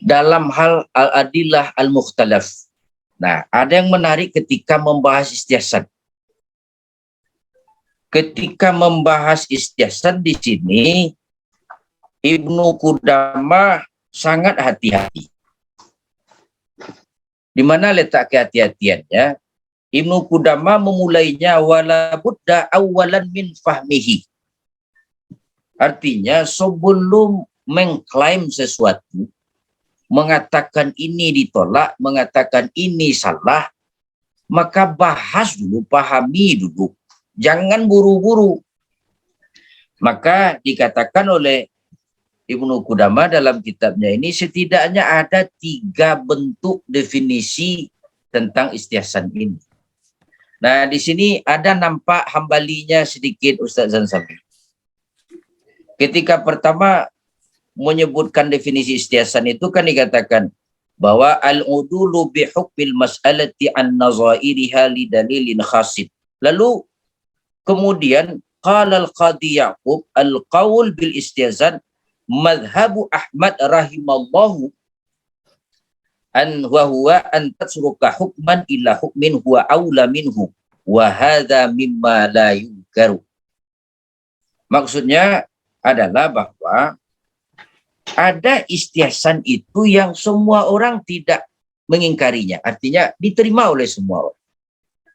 dalam hal al-adillah al-mukhtalaf. Nah, ada yang menarik ketika membahas istiasan. Ketika membahas istiasan di sini, Ibnu Qudamah sangat hati-hati. Di mana letak kehati-hatiannya? Ibnu Qudamah memulainya wala budda awalan min fahmihi. Artinya sebelum mengklaim sesuatu, mengatakan ini ditolak, mengatakan ini salah, maka bahas dulu, pahami dulu. Jangan buru-buru. Maka dikatakan oleh Ibnu Qudamah dalam kitabnya ini setidaknya ada 3 bentuk definisi tentang istiasan ini. Nah, di sini ada nampak hambalinya sedikit Ustaz Zansabi. Ketika pertama menyebutkan definisi istiasan itu kan dikatakan bahwa al-udulu bihukmil mas'alati an nazairiha li dalilin khasin. Lalu kemudian qala al-qadhi Ya'qub al-qaul bil istiazan madhabu Ahmad rahimallahu an wa huwa an tasruka hukman illa hukmin huwa aula minhu wa hadha mimma la yunkaru. Maksudnya adalah bahwa ada istiasan itu yang semua orang tidak mengingkarinya, artinya diterima oleh semua orang.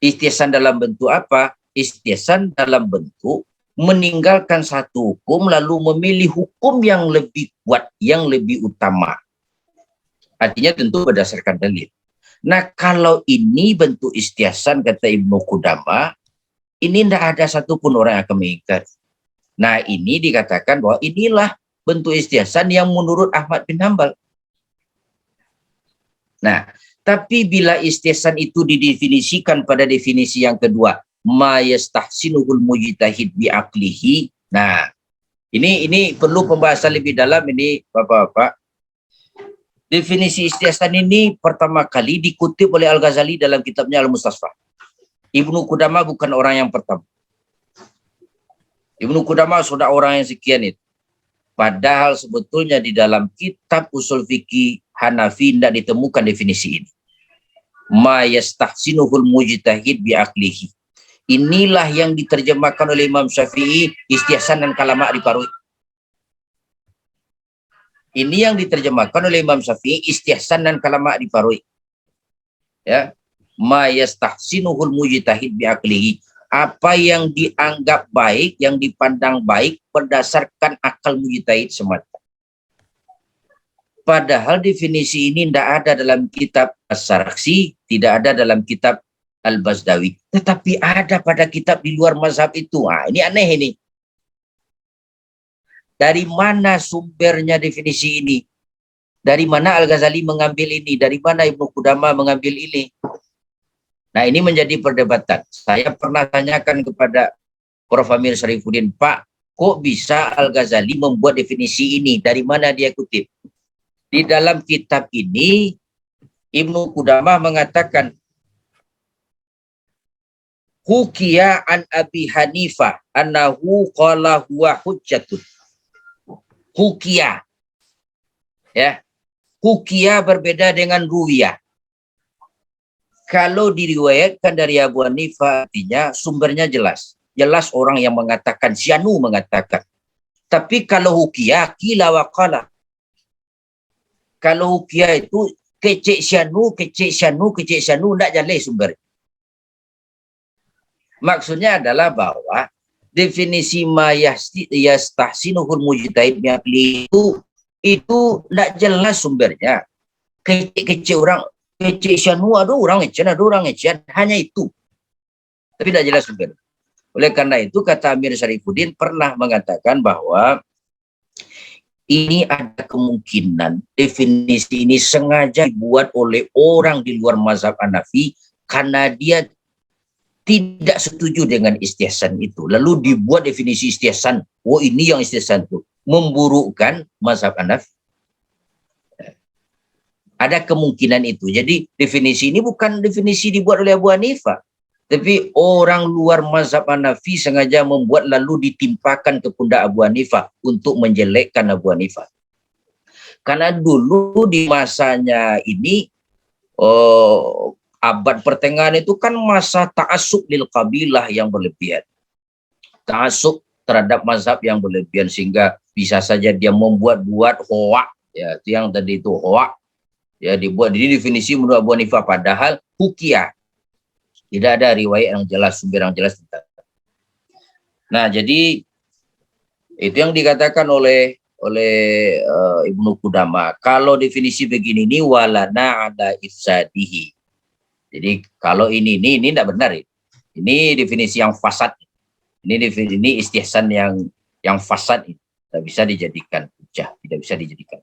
Istiasan dalam bentuk apa? Istiasan dalam bentuk meninggalkan satu hukum lalu memilih hukum yang lebih kuat, yang lebih utama. Artinya tentu berdasarkan dalil. Nah, kalau ini bentuk istiasan kata Ibnu Qudamah, ini tidak ada satupun orang yang akan mengingkari. Nah, ini dikatakan bahwa inilah bentuk istiasan yang menurut Ahmad bin Hanbal. Nah, tapi bila istiasan itu didefinisikan pada definisi yang kedua, ma yastahsinuhul mujtahid bi aqlihi. Nah, ini perlu pembahasan lebih dalam ini Bapak-bapak. Definisi istiasan ini pertama kali dikutip oleh Al-Ghazali dalam kitabnya Al-Mustasfa. Ibnu Qudamah bukan orang yang pertama. Ibnu Qudamah sudah orang yang sekian itu. Padahal sebetulnya di dalam kitab usul fikih Hanafi tidak ditemukan definisi ini. Ma yastahsinuhul mujtahid bi aqlihi. Inilah yang diterjemahkan oleh Imam Syafi'i, istiasan dan kalamak diparui. Ini yang diterjemahkan oleh Imam Syafi'i, istiasan dan kalamak diparui. Ya. Ma yastahsinuhul mujtahid bi aqlihi. Apa yang dianggap baik, yang dipandang baik berdasarkan akal mujtahid semata. Padahal definisi ini tidak ada dalam kitab As-Sarakhsi, tidak ada dalam kitab Al-Bazdawi. Tetapi ada pada kitab di luar mazhab itu. Nah, ini aneh ini. Dari mana sumbernya definisi ini? Dari mana Al-Ghazali mengambil ini? Dari mana Ibnu Qudamah mengambil ini? Nah, ini menjadi perdebatan. Saya pernah tanyakan kepada Prof. Amir Syarifuddin, Pak, kok bisa Al-Ghazali membuat definisi ini? Dari mana dia kutip? Di dalam kitab ini, Ibnu Qudamah mengatakan, Hukiya an Abi Hanifah, annahu qala huwa hujjatun. Hukiya. Ya. Hukiya berbeda dengan ruwiyah. Kalau diriwayatkan dari Abu Hanifah, artinya sumbernya jelas. Jelas orang yang mengatakan, Syanu mengatakan. Tapi kalau Hukiya, kila wa qala. Kalau Hukiya itu kecek Syanu, tidak jelas sumber. Maksudnya adalah bahwa definisi ma yastahsinuhul mujtahid itu tidak jelas sumbernya. Kecek orang, kecek Syanu, ada orang ngecian, hanya itu. Tapi tidak jelas sumber. Oleh karena itu kata Amir Syarifuddin pernah mengatakan bahwa ini ada kemungkinan definisi ini sengaja dibuat oleh orang di luar mazhab Hanafi karena dia tidak setuju dengan istiasan itu. Lalu dibuat definisi istiasan. Oh, ini yang istiasan itu. Memburukkan mazhab Hanafi. Ada kemungkinan itu. Jadi definisi ini bukan definisi dibuat oleh Abu Hanifah. Tapi orang luar mazhab Hanafi sengaja membuat lalu ditimpakan ke pundak Abu Hanifah untuk menjelekkan Abu Hanifah. Karena dulu di masanya ini, abad pertengahan itu kan masa ta'assub lil qabilah yang berlebihan. Ta'assub terhadap mazhab yang berlebihan, sehingga bisa saja dia membuat-buat hoak, ya, itu yang tadi itu hoak, ya, dibuat ini definisi menurut Abu Hanifah, padahal hukiyah, tidak ada riwayat yang jelas, sumber yang jelas tentang. Nah, jadi itu yang dikatakan oleh Ibnu Qudamah. Kalau definisi begini ini walana ada ifsadihi. Jadi kalau ini tidak benar. Ini definisi yang fasad. Ini istihsan yang fasad, tidak bisa dijadikan hujah, tidak bisa dijadikan.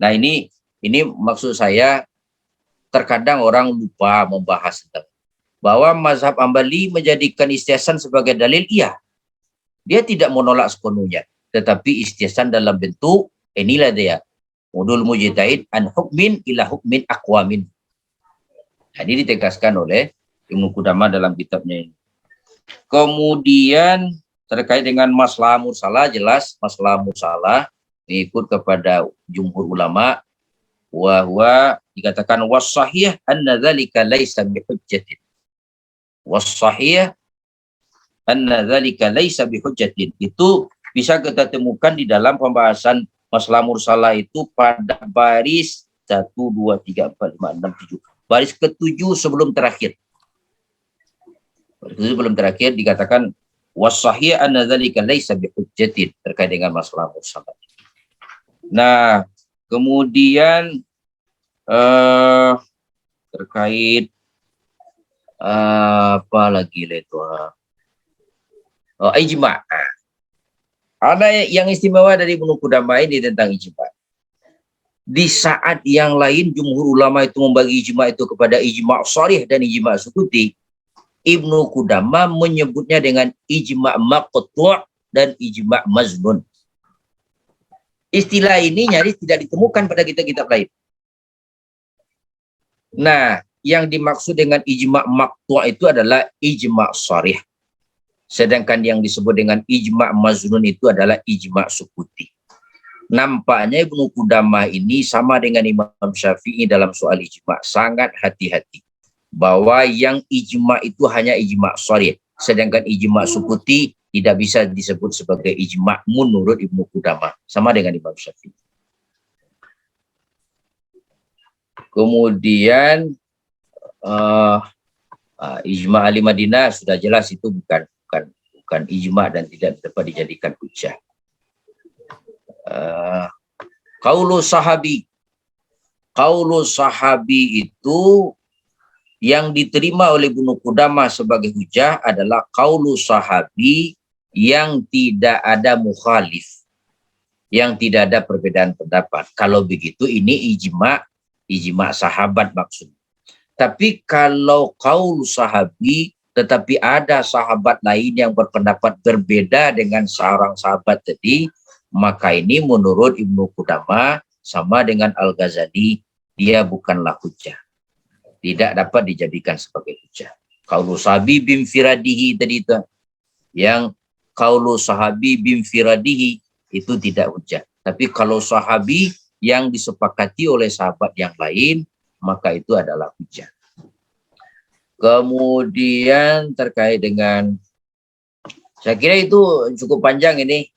Nah, ini maksud saya, terkadang orang lupa membahas tentang bahwa mazhab Hambali menjadikan istihsan sebagai dalil, iya. Dia tidak menolak sepenuhnya, tetapi istihsan dalam bentuk inilah dia, mudul mujtahid an hukmin ila hukmin aqwamin. Nah, ini ditegaskan oleh Ibnu Qudamah dalam kitabnya ini. Kemudian terkait dengan masalah mursalah, jelas masalah mursalah mengikut kepada jumhur ulama, wahwa dikatakan was-sahih anna dzalika laisa bihujjatin. Was-sahih anna dzalika laisa bihujjatin. Itu bisa kita temukan di dalam pembahasan masalah mursalah itu pada baris 1 2 3 4 5 6 7. Baris ke-7 sebelum terakhir. Baris ke-7 sebelum terakhir dikatakan was-sahih anna dzalika laisa bihujjatin, terkait dengan masalah mursalah. Nah, kemudian terkait apa lagi itu? Ijma. Ada yang istimewa dari Ibnu Qudamah ini tentang ijma. Di saat yang lain jumhur ulama itu membagi ijma itu kepada ijma sharih dan ijma sukuti, Ibnu Qudamah menyebutnya dengan ijma maqtu' dan ijma maznun. Istilah ini nyaris tidak ditemukan pada kitab-kitab lain. Nah, yang dimaksud dengan ijma maqtu' itu adalah ijma sharih. Sedangkan yang disebut dengan ijma maznun itu adalah ijma sukuti. Nampaknya Ibnu Qudamah ini sama dengan Imam Syafi'i dalam soal ijma, sangat hati-hati bahwa yang ijma itu hanya ijma sharih, sedangkan ijma sukuti tidak bisa disebut sebagai ijma menurut Ibnu Qudamah, sama dengan Imam Syafi'i. Kemudian ijma ahli Madinah sudah jelas itu bukan ijma dan tidak dapat dijadikan hujjah. Qaulu sahabi itu yang diterima oleh Ibnu Qudamah sebagai hujjah adalah qaulu sahabi yang tidak ada mukhalif, yang tidak ada perbedaan pendapat. Kalau begitu ini ijma sahabat maksudnya. Tapi kalau qaul sahabi tetapi ada sahabat lain yang berpendapat berbeda dengan seorang sahabat tadi, maka ini menurut Ibnu Qudamah sama dengan Al-Ghazali, dia bukanlah hujjah, tidak dapat dijadikan sebagai hujjah. Qaulu sahabi bimfiradihi tadi itu, yang qaulu sahabi bimfiradihi itu tidak hujjah. Tapi kalau sahabi yang disepakati oleh sahabat yang lain, maka itu adalah hujjah. Kemudian terkait dengan, saya kira itu cukup panjang ini,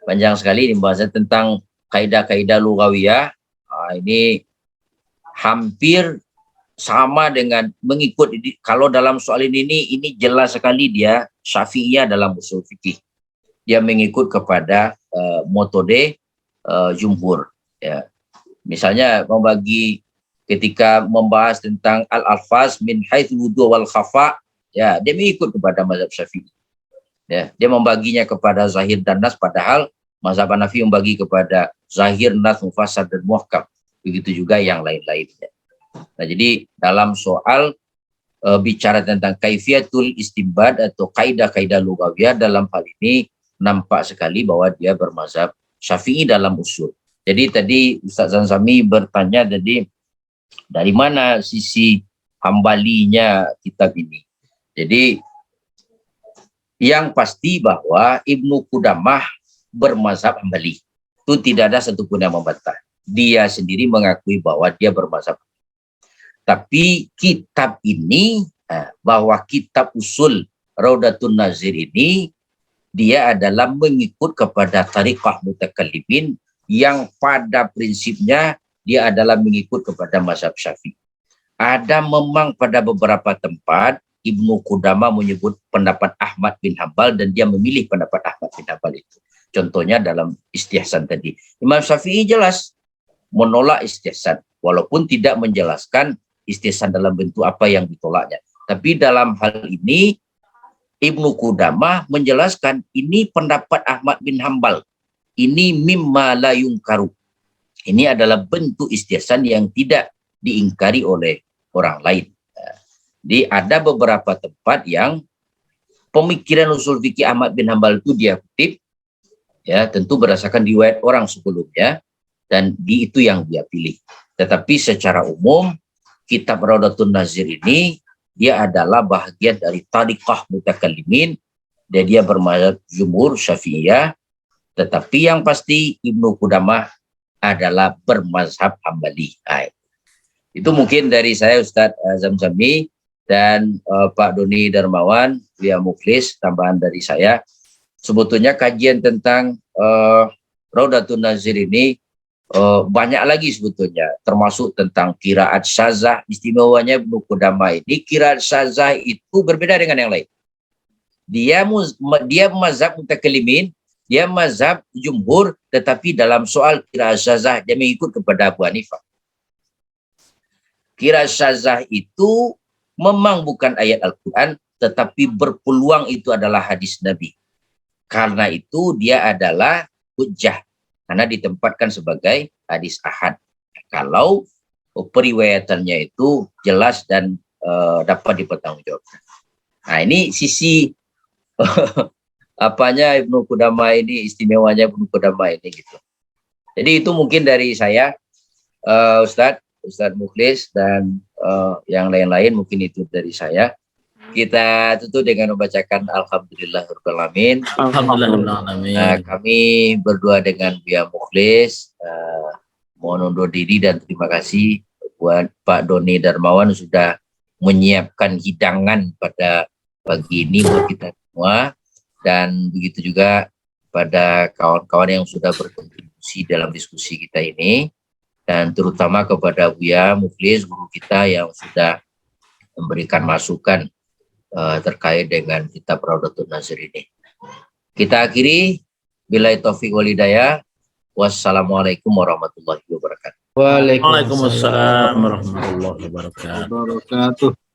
panjang sekali ini bahasa tentang kaidah-kaidah lughawiyah. Ini hampir sama dengan mengikut, kalau dalam soal ini jelas sekali dia Syafi'iyah dalam usul fikih. Dia mengikut kepada metode jumhur. Ya. Misalnya membagi ketika membahas tentang al-alfaz min haitsu wudu wal khafa, ya dia mengikut kepada mazhab Syafi'i. Ya, dia membaginya kepada zahir dan nas, padahal mazhab Hanafi membagi kepada zahir, nas, mufassal dan muhkam. Begitu juga yang lain-lainnya. Nah, jadi dalam soal bicara tentang kaifiyatul istinbad atau kaidah-kaidah lughawiyah, dalam hal ini nampak sekali bahwa dia bermazhab Syafi'i dalam usul. Jadi tadi Ustaz Zanzami bertanya tadi, dari mana sisi Hambalinya kitab ini. Jadi yang pasti bahwa Ibnu Qudamah bermazhab Hambali. itu tidak ada satupun yang membantah. Dia sendiri mengakui bahwa dia bermazhab. Tapi kitab ini, bahwa kitab usul Raudatun Nazir ini, dia adalah mengikut kepada tariqah mutakallimin yang pada prinsipnya dia adalah mengikut kepada mazhab Syafi'i. Ada memang pada beberapa tempat Ibnu Qudamah menyebut pendapat Ahmad bin Hambal dan dia memilih pendapat Ahmad bin Hambal itu. Contohnya dalam istihsan tadi. Imam Syafi'i jelas menolak istihsan walaupun tidak menjelaskan istihsan dalam bentuk apa yang ditolaknya. Tapi dalam hal ini Ibnu Qudamah menjelaskan ini pendapat Ahmad bin Hambal. Ini mimma la yungkaru. Ini adalah bentuk istihsan yang tidak diingkari oleh orang lain. Jadi ada beberapa tempat yang pemikiran usul fikih Ahmad bin Hambal itu dia kutip, ya tentu berdasarkan riwayat orang sebelumnya, dan itu yang dia pilih. Tetapi secara umum kitab Raudatun Nazir ini dia adalah bahagian dari tariqah mutakallimin dan dia bermazhab jumhur Syafi'iyah, tetapi yang pasti Ibnu Qudamah adalah bermazhab Hambali. Itu mungkin dari saya Ustadz Zamzami dan Pak Doni Darmawan, Buya Mukhlis, tambahan dari saya. Sebetulnya kajian tentang Raudatun Nazir ini banyak lagi sebetulnya, termasuk tentang qiraat syazah. Istimewanya Ibnu Qudamah ini, qiraat syazah itu berbeda dengan yang lain. Dia mazhab mutakallimin, dia mazhab jumhur, tetapi dalam soal qiraat syazah dia mengikut kepada Abu Hanifah. Qiraat syazah itu memang bukan ayat Al-Quran, tetapi berpeluang itu adalah hadis Nabi. Karena itu dia adalah hujjah, karena ditempatkan sebagai hadis ahad. Kalau periwayatannya itu jelas dan dapat dipertanggungjawabkan. Nah ini sisi apanya Ibnu Qudamah ini, istimewanya Ibnu Qudamah ini gitu. Jadi itu mungkin dari saya, Ustadz Mukhlis dan yang lain-lain, mungkin itu dari saya. Kita tutup dengan membacakan Alhamdulillahirabbil alamin. Kami berdua dengan Buya Mukhlis mohon undur diri dan terima kasih buat Pak Doni Darmawan sudah menyiapkan hidangan pada pagi ini buat kita semua, dan begitu juga pada kawan-kawan yang sudah berkontribusi dalam diskusi kita ini, dan terutama kepada Buya Mukhlis, guru kita yang sudah memberikan masukan terkait dengan kitab Raudatun Nazir ini. Kita akhiri, billahi taufiq wal hidayah. Wassalamualaikum warahmatullahi wabarakatuh. Waalaikumsalam warahmatullahi wabarakatuh.